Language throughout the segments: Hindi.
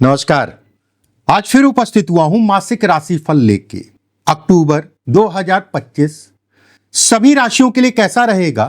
नमस्कार। आज फिर उपस्थित हुआ हूं मासिक राशिफल लेके। अक्टूबर 2025 सभी राशियों के लिए कैसा रहेगा,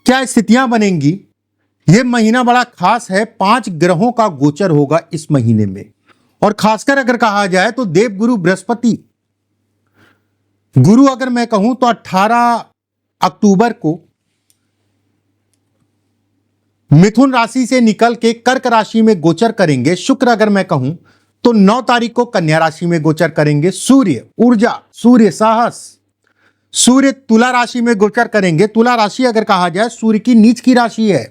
क्या स्थितियां बनेंगी। यह महीना बड़ा खास है। 5 ग्रहों का गोचर होगा इस महीने में, और खासकर अगर कहा जाए तो देवगुरु बृहस्पति गुरु अगर मैं कहूं तो 18 अक्टूबर को मिथुन राशि से निकल के कर्क राशि में गोचर करेंगे। शुक्र अगर मैं कहूं तो 9 तारीख को कन्या राशि में गोचर करेंगे। सूर्य ऊर्जा, सूर्य साहस, सूर्य तुला राशि में गोचर करेंगे। तुला राशि अगर कहा जाए सूर्य की नीच की राशि है।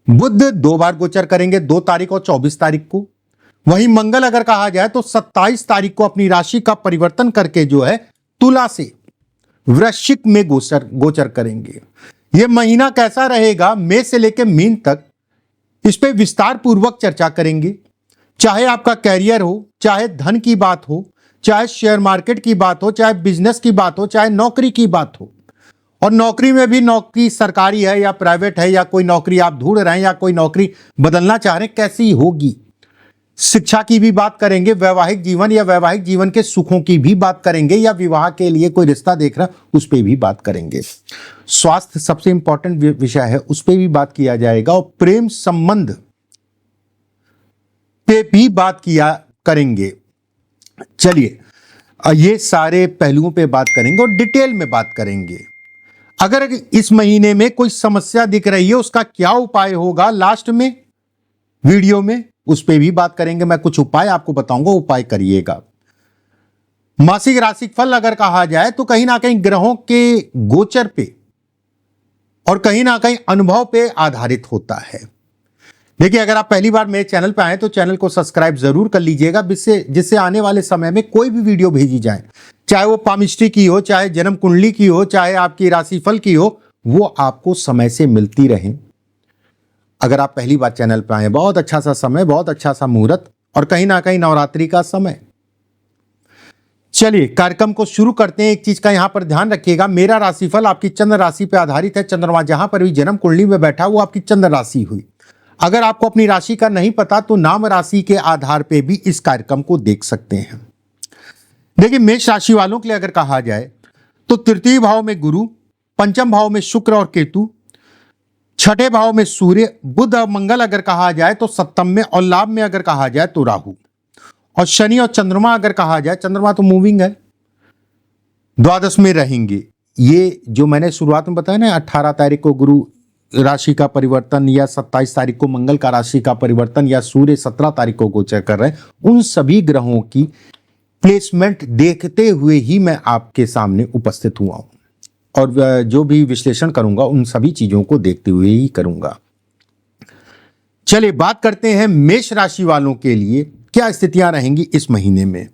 बुध 2 बार गोचर करेंगे, 2 तारीख और 24 तारीख को। वहीं मंगल अगर कहा जाए तो 27 तारीख को अपनी राशि का परिवर्तन करके जो है तुला से वृश्चिक में गोचर करेंगे। यह महीना कैसा रहेगा, मेष से लेकर मीन तक, इस पे विस्तार पूर्वक चर्चा करेंगे। चाहे आपका कैरियर हो, चाहे धन की बात हो, चाहे शेयर मार्केट की बात हो, चाहे बिजनेस की बात हो, चाहे नौकरी की बात हो। और नौकरी में भी नौकरी सरकारी है या प्राइवेट है, या कोई नौकरी आप ढूंढ रहे हैं या कोई नौकरी बदलना चाह रहे हैं, कैसी होगी। शिक्षा की भी बात करेंगे, वैवाहिक जीवन या वैवाहिक जीवन के सुखों की भी बात करेंगे, या विवाह के लिए कोई रिश्ता देख रहा उस पर भी बात करेंगे। स्वास्थ्य सबसे इंपॉर्टेंट विषय है, उस पर भी बात किया जाएगा। और प्रेम संबंध पे भी बात करेंगे। चलिए, ये सारे पहलुओं पे बात करेंगे और डिटेल में बात करेंगे। अगर इस महीने में कोई समस्या दिख रही है, उसका क्या उपाय होगा, लास्ट में वीडियो में उस पे भी बात करेंगे। मैं कुछ उपाय आपको बताऊंगा, उपाय करिएगा। मासिक राशिफल अगर कहा जाए तो कहीं ना कहीं ग्रहों के गोचर पे और कहीं ना कहीं अनुभव पे आधारित होता है। देखिए, अगर आप पहली बार मेरे चैनल पे आए तो चैनल को सब्सक्राइब जरूर कर लीजिएगा, जिससे आने वाले समय में कोई भी वीडियो भेजी जाए, चाहे वो पामिस्ट्री की हो, चाहे जन्म कुंडली की हो, चाहे आपकी राशिफल की हो, वो आपको समय से मिलती रहे। अगर आप पहली बार चैनल पर आए, बहुत अच्छा सा समय, बहुत अच्छा सा मुहूर्त, और कहीं ना कहीं नवरात्रि का समय। चलिए, कार्यक्रम को शुरू करते हैं। एक चीज का यहां पर ध्यान रखिएगा, मेरा राशिफल आपकी चंद्र राशि पर आधारित है। चंद्रमा जहां पर भी जन्म कुंडली में बैठा वो आपकी चंद्र राशि हुई। अगर आपको अपनी राशि का नहीं पता तो नाम राशि के आधार पर भी इस कार्यक्रम को देख सकते हैं। देखिए, मेष राशि वालों के लिए अगर कहा जाए तो तृतीय भाव में गुरु, पंचम भाव में शुक्र और केतु, छठे भाव में सूर्य, बुध और मंगल अगर कहा जाए तो सप्तम में, और लाभ में अगर कहा जाए तो राहु, और शनि और चंद्रमा अगर कहा जाए, चंद्रमा तो मूविंग है, द्वादश में रहेंगे। ये जो मैंने शुरुआत में बताया ना, 18 तारीख को गुरु राशि का परिवर्तन, या 27 तारीख को मंगल का राशि का परिवर्तन, या सूर्य 17 तारीख को गोचर कर रहे हैं, उन सभी ग्रहों की प्लेसमेंट देखते हुए ही मैं आपके सामने उपस्थित हुआ हूं, और जो भी विश्लेषण करूंगा उन सभी चीजों को देखते हुए ही करूंगा। चलिए, बात करते हैं मेष राशि वालों के लिए क्या स्थितियां रहेंगी इस महीने में।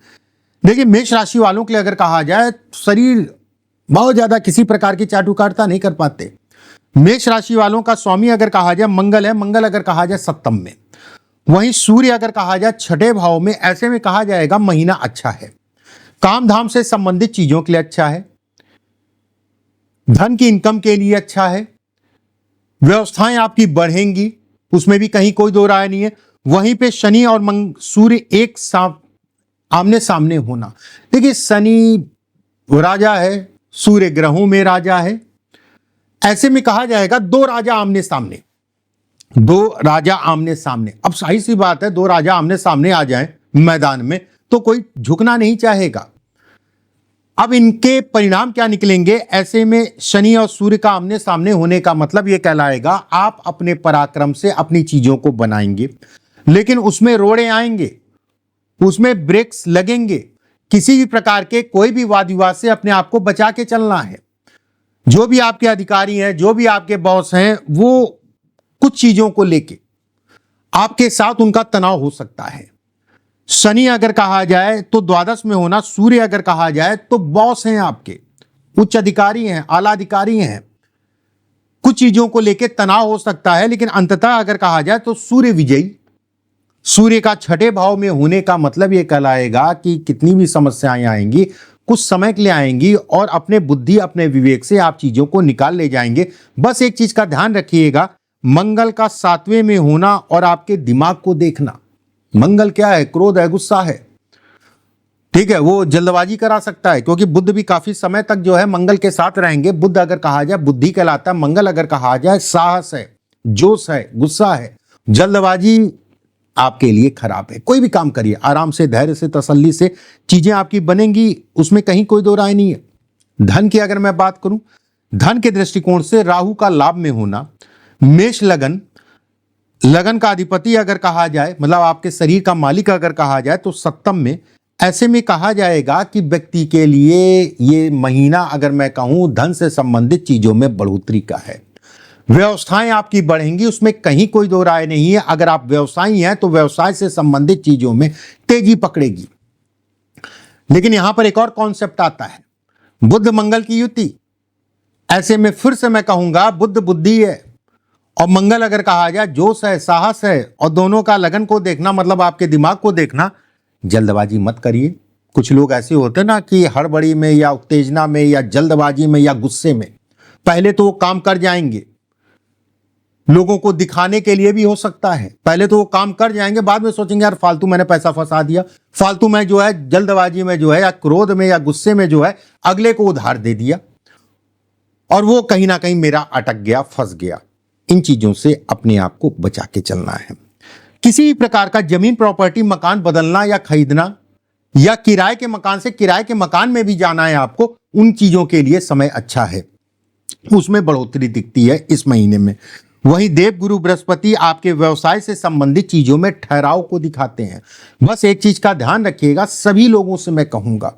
देखिए, मेष राशि वालों के लिए अगर कहा जाए, शरीर बहुत ज्यादा किसी प्रकार की चाटुकारिता नहीं कर पाते। मेष राशि वालों का स्वामी अगर कहा जाए मंगल है, मंगल अगर कहा जाए सप्तम में, वहीं सूर्य अगर कहा जाए छठे भाव में। ऐसे में कहा जाएगा महीना अच्छा है, काम धाम से संबंधित चीजों के लिए अच्छा है, धन की इनकम के लिए अच्छा है, व्यवस्थाएं आपकी बढ़ेंगी, उसमें भी कहीं कोई दो राय नहीं है। वहीं पे शनि और सूर्य एक साथ आमने सामने होना। देखिए, शनि राजा है, सूर्य ग्रहों में राजा है। ऐसे में कहा जाएगा 2 राजा आमने सामने, 2 राजा आमने सामने। अब सही सी बात है, 2 राजा आमने सामने आ जाएं मैदान में तो कोई झुकना नहीं चाहेगा। अब इनके परिणाम क्या निकलेंगे, ऐसे में शनि और सूर्य का आमने सामने होने का मतलब यह कहलाएगा आप अपने पराक्रम से अपनी चीजों को बनाएंगे, लेकिन उसमें रोड़े आएंगे, उसमें ब्रेक्स लगेंगे। किसी भी प्रकार के कोई भी वाद विवाद से अपने आप को बचा के चलना है। जो भी आपके अधिकारी हैं, जो भी आपके बॉस हैं, वो कुछ चीजों को लेके आपके साथ उनका तनाव हो सकता है। शनि अगर कहा जाए तो द्वादश में होना, सूर्य अगर कहा जाए तो बॉस हैं आपके, उच्च अधिकारी हैं, आला अधिकारी हैं। कुछ चीजों को लेकर तनाव हो सकता है, लेकिन अंततः अगर कहा जाए तो सूर्य विजयी। सूर्य का छठे भाव में होने का मतलब यह कहलाएगा कि कितनी भी समस्याएं आएंगी कुछ समय के लिए आएंगी, और अपने बुद्धि अपने विवेक से आप चीजों को निकाल ले जाएंगे। बस एक चीज का ध्यान रखिएगा, मंगल का 7वें में होना और आपके दिमाग को देखना। मंगल क्या है? क्रोध है, गुस्सा है, ठीक है, वो जल्दबाजी करा सकता है, क्योंकि बुध भी काफी समय तक जो है मंगल के साथ रहेंगे। बुध अगर कहा जाए बुद्धि कहलाता है, मंगल अगर कहा जाए साहस है, जोश है, गुस्सा है। जल्दबाजी आपके लिए खराब है। कोई भी काम करिए आराम से, धैर्य से, तसल्ली से, चीजें आपकी बनेंगी, उसमें कहीं कोई दो राय नहीं है। धन की अगर मैं बात करूं, धन के दृष्टिकोण से राहु का लाभ में होना, मेष लगन, लगन का अधिपति अगर कहा जाए, मतलब आपके शरीर का मालिक अगर कहा जाए तो सप्तम में। ऐसे में कहा जाएगा कि व्यक्ति के लिए ये महीना अगर मैं कहूं धन से संबंधित चीजों में बढ़ोतरी का है। व्यवस्थाएं आपकी बढ़ेंगी, उसमें कहीं कोई दो राय नहीं है। अगर आप व्यवसायी हैं तो व्यवसाय से संबंधित चीजों में तेजी पकड़ेगी। लेकिन यहां पर एक और कॉन्सेप्ट आता है, बुध मंगल की युति। ऐसे में फिर से मैं कहूंगा बुध बुद्धि है और मंगल अगर कहा जाए जोश है, साहस है, और दोनों का लगन को देखना मतलब आपके दिमाग को देखना। जल्दबाजी मत करिए। कुछ लोग ऐसे होते हैं ना कि हड़बड़ी में या उत्तेजना में या जल्दबाजी में या गुस्से में पहले तो वो काम कर जाएंगे, लोगों को दिखाने के लिए भी हो सकता है। पहले तो वो काम कर जाएंगे, बाद में सोचेंगे यार फालतू मैंने पैसा फंसा दिया, फालतू में जो है जल्दबाजी में जो है या क्रोध में या गुस्से में जो है अगले को उधार दे दिया और वो कहीं ना कहीं मेरा अटक गया, फंस गया। इन चीजों से अपने आप को बचा के चलना है। किसी भी प्रकार का जमीन, प्रॉपर्टी, मकान बदलना या खरीदना या किराए के मकान से किराए के मकान में भी जाना है आपको, उन चीजों के लिए समय अच्छा है, उसमें बढ़ोतरी दिखती है इस महीने में। वहीं देव गुरु बृहस्पति आपके व्यवसाय से संबंधित चीजों में ठहराव को दिखाते हैं। बस एक चीज का ध्यान रखिएगा, सभी लोगों से मैं कहूंगा,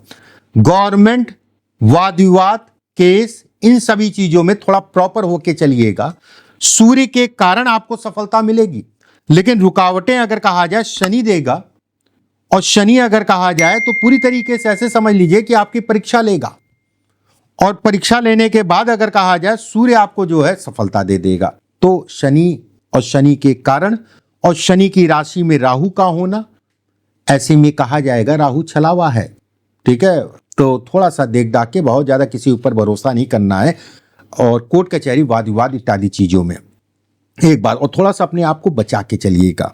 गवर्नमेंट, वाद विवाद, केस, इन सभी चीजों में थोड़ा प्रॉपर होके चलिएगा। सूर्य के कारण आपको सफलता मिलेगी, लेकिन रुकावटें अगर कहा जाए शनि देगा, और शनि अगर कहा जाए तो पूरी तरीके से ऐसे समझ लीजिए कि आपकी परीक्षा लेगा, और परीक्षा लेने के बाद अगर कहा जाए सूर्य आपको जो है सफलता दे देगा। तो शनि और शनि के कारण और शनि की राशि में राहु का होना, ऐसे में कहा जाएगा राहु छलावा है, ठीक है। तो थोड़ा सा देख दाख के, बहुत ज्यादा किसी ऊपर भरोसा नहीं करना है, और कोर्ट कचहरी, वाद विवाद इत्यादि चीजों में एक बार, और थोड़ा सा अपने आप को बचा के चलिएगा।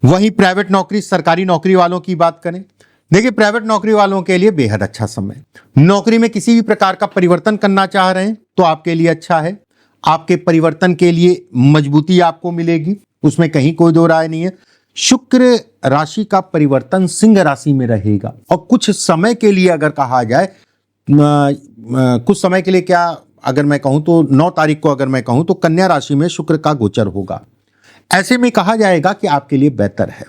वहीं प्राइवेट नौकरी, सरकारी नौकरी वालों की बात करें, देखिए प्राइवेट नौकरी वालों के लिए बेहद अच्छा समय। नौकरी में किसी भी प्रकार का परिवर्तन करना चाह रहे हैं तो आपके लिए अच्छा है। आपके परिवर्तन के लिए मजबूती आपको मिलेगी, उसमें कहीं कोई दो राय नहीं है। शुक्र राशि का परिवर्तन सिंह राशि में रहेगा, और कुछ समय के लिए अगर कहा जाए, कुछ समय के लिए क्या अगर मैं कहूं तो 9 तारीख को अगर मैं कहूं तो कन्या राशि में शुक्र का गोचर होगा। ऐसे में कहा जाएगा कि आपके लिए बेहतर है।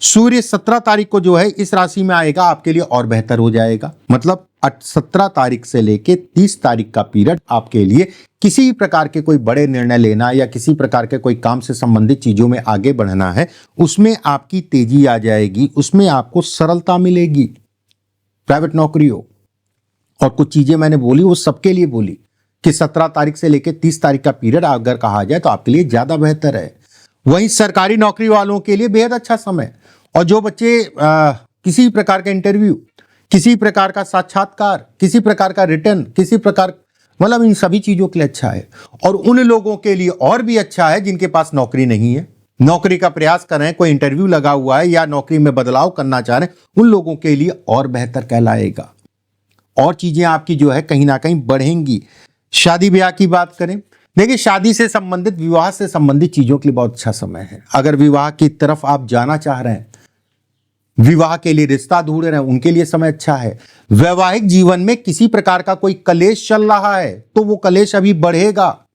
सूर्य 17 तारीख को जो है इस राशि में आएगा, आपके लिए और बेहतर हो जाएगा। मतलब 17 तारीख से लेके 30 तारीख का पीरियड आपके लिए किसी भी प्रकार के कोई बड़े निर्णय लेना या किसी प्रकार के कोई काम से संबंधित चीजों में आगे बढ़ना है, उसमें आपकी तेजी आ जाएगी, उसमें आपको सरलता मिलेगी। प्राइवेट नौकरी हो, और कुछ चीजें मैंने बोली वो सबके लिए बोली कि 17 तारीख से लेकर 30 तारीख का पीरियड अगर कहा जाए तो आपके लिए ज्यादा बेहतर है। वहीं सरकारी नौकरी वालों के लिए बेहद अच्छा समय, और जो बच्चे किसी प्रकार का इंटरव्यू, किसी प्रकार का साक्षात्कार, किसी प्रकार का रिटर्न, किसी प्रकार, मतलब इन सभी चीजों के लिए अच्छा है। और उन लोगों के लिए और भी अच्छा है जिनके पास नौकरी नहीं है, नौकरी का प्रयास कर रहे हैं, कोई इंटरव्यू लगा हुआ है या नौकरी में बदलाव करना चाह रहे हैं, उन लोगों के लिए और बेहतर कहलाएगा, और चीजें आपकी जो है कहीं ना कहीं बढ़ेंगी। शादी ब्याह की बात करें, देखिए शादी से संबंधित, विवाह से संबंधित चीजों के लिए बहुत अच्छा समय है। अगर विवाह की तरफ आप जाना चाह रहे हैं, विवाह के लिए रिश्ता ढूंढ रहे हैं, उनके लिए समय अच्छा है। वैवाहिक जीवन में किसी प्रकार का कोई कलेश चल रहा है तो वो कलेश अभी बढ़ेगा,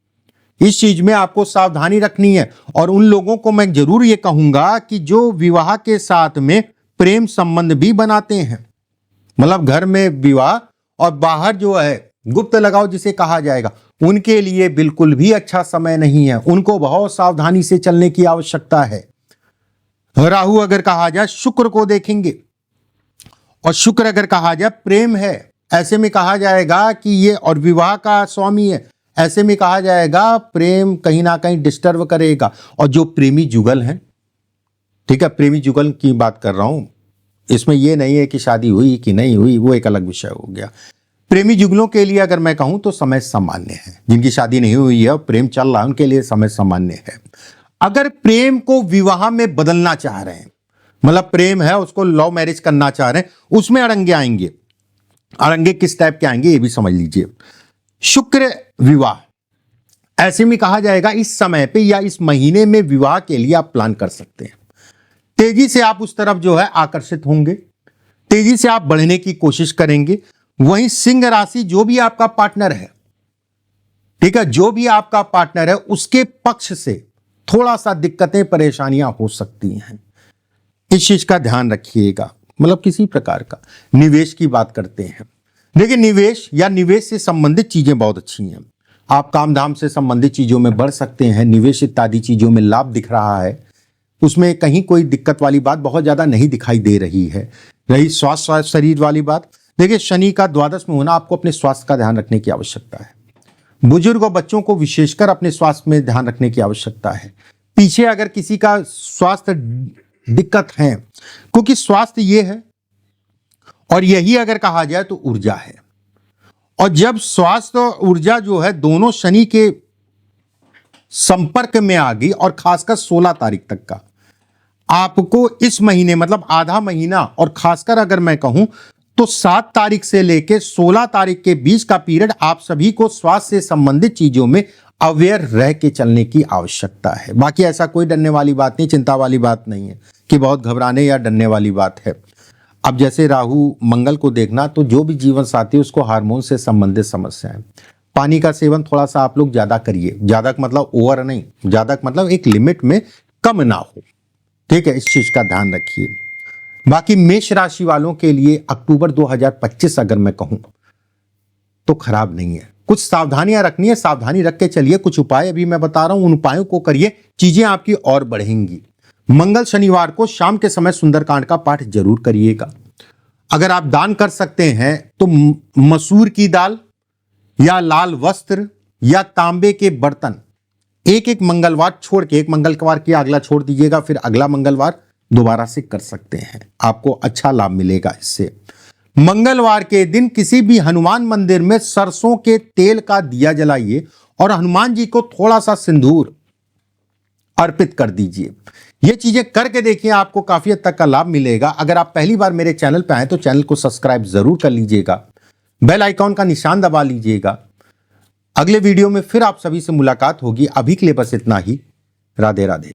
इस चीज में आपको सावधानी रखनी है। और उन लोगों को मैं जरूर ये कहूंगा कि जो विवाह के साथ में प्रेम संबंध भी बनाते हैं, मतलब घर में विवाह और बाहर जो है गुप्त लगाओ जिसे कहा जाएगा, उनके लिए बिल्कुल भी अच्छा समय नहीं है। उनको बहुत सावधानी से चलने की आवश्यकता है। राहु अगर कहा जाए शुक्र को देखेंगे, और शुक्र अगर कहा जाए प्रेम है, ऐसे में कहा जाएगा कि ये, और विवाह का स्वामी है, ऐसे में कहा जाएगा प्रेम कहीं ना कहीं डिस्टर्ब करेगा। और जो प्रेमी जुगल हैं, ठीक है, प्रेमी जुगल की बात कर रहा हूं, इसमें ये नहीं है कि शादी हुई कि नहीं हुई, वो एक अलग विषय हो गया। प्रेमी जुगलों के लिए अगर मैं कहूं तो समय सामान्य है। जिनकी शादी नहीं हुई है और प्रेम चल रहा है उनके लिए समय सामान्य है। अगर प्रेम को विवाह में बदलना चाह रहे हैं, मतलब प्रेम है उसको लव मैरिज करना चाह रहे हैं, उसमें अड़ंगे आएंगे। अड़ंगे किस टाइप के आएंगे ये भी समझ लीजिए। शुक्र विवाह, ऐसे में कहा जाएगा इस समय पे या इस महीने में विवाह के लिए आप प्लान कर सकते हैं। तेजी से आप उस तरफ जो है आकर्षित होंगे, तेजी से आप बढ़ने की कोशिश करेंगे। वहीं सिंह राशि, जो भी आपका पार्टनर है, ठीक है, जो भी आपका पार्टनर है उसके पक्ष से थोड़ा सा दिक्कतें परेशानियां हो सकती हैं, इस चीज का ध्यान रखिएगा। मतलब किसी प्रकार का निवेश की बात करते हैं, देखिए निवेश या निवेश से संबंधित चीजें बहुत अच्छी हैं। आप काम धाम से संबंधित चीजों में बढ़ सकते हैं, निवेश इत्यादि चीजों में लाभ दिख रहा है, उसमें कहीं कोई दिक्कत वाली बात बहुत ज्यादा नहीं दिखाई दे रही है। रही स्वास्थ्य शरीर वाली बात, देखिए शनि का द्वादश में होना, आपको अपने स्वास्थ्य का ध्यान रखने की आवश्यकता है। बुजुर्ग और बच्चों को विशेषकर अपने स्वास्थ्य में ध्यान रखने की आवश्यकता है। पीछे अगर किसी का स्वास्थ्य दिक्कत है, क्योंकि स्वास्थ्य ये है और यही अगर कहा जाए तो ऊर्जा है, और जब स्वास्थ्य और ऊर्जा जो है दोनों शनि के संपर्क में आ गई, और खासकर 16 तारीख तक का आपको इस महीने, मतलब आधा महीना, और खासकर अगर मैं कहूं तो 7 तारीख से लेकर 16 तारीख के बीच का पीरियड आप सभी को स्वास्थ्य से संबंधित चीजों में अवेयर रह के चलने की आवश्यकता है। बाकी ऐसा कोई डरने वाली बात नहीं, चिंता वाली बात नहीं है कि बहुत घबराने या डरने वाली बात है। अब जैसे राहु मंगल को देखना, तो जो भी जीवन साथी उसको हार्मोन से संबंधित समस्याएं, पानी का सेवन थोड़ा सा आप लोग ज्यादा करिए, ज्यादा मतलब ओवर नहीं, ज्यादा मतलब एक लिमिट में कम ना हो, ठीक है, इस चीज का ध्यान रखिए। बाकी मेष राशि वालों के लिए अक्टूबर 2025 अगर मैं कहूं तो खराब नहीं है। कुछ सावधानियां रखनी है, सावधानी रख के चलिए। कुछ उपाय अभी मैं बता रहा हूं, उन उपायों को करिए, चीजें आपकी और बढ़ेंगी। मंगल शनिवार को शाम के समय सुंदरकांड का पाठ जरूर करिएगा। अगर आप दान कर सकते हैं तो मसूर की दाल या लाल वस्त्र या तांबे के बर्तन एक एक मंगलवार छोड़ के, एक मंगलवार किया अगला छोड़ दीजिएगा, फिर अगला मंगलवार दोबारा से कर सकते हैं, आपको अच्छा लाभ मिलेगा इससे। मंगलवार के दिन किसी भी हनुमान मंदिर में सरसों के तेल का दिया जलाइए और हनुमान जी को थोड़ा सा सिंदूर अर्पित कर दीजिए। ये चीजें करके देखिए, आपको काफी हद तक का लाभ मिलेगा। अगर आप पहली बार मेरे चैनल पर आए तो चैनल को सब्सक्राइब जरूर कर लीजिएगा, बेल आइकॉन का निशान दबा लीजिएगा। अगले वीडियो में फिर आप सभी से मुलाकात होगी। अभी के लिए बस इतना ही। राधे राधे।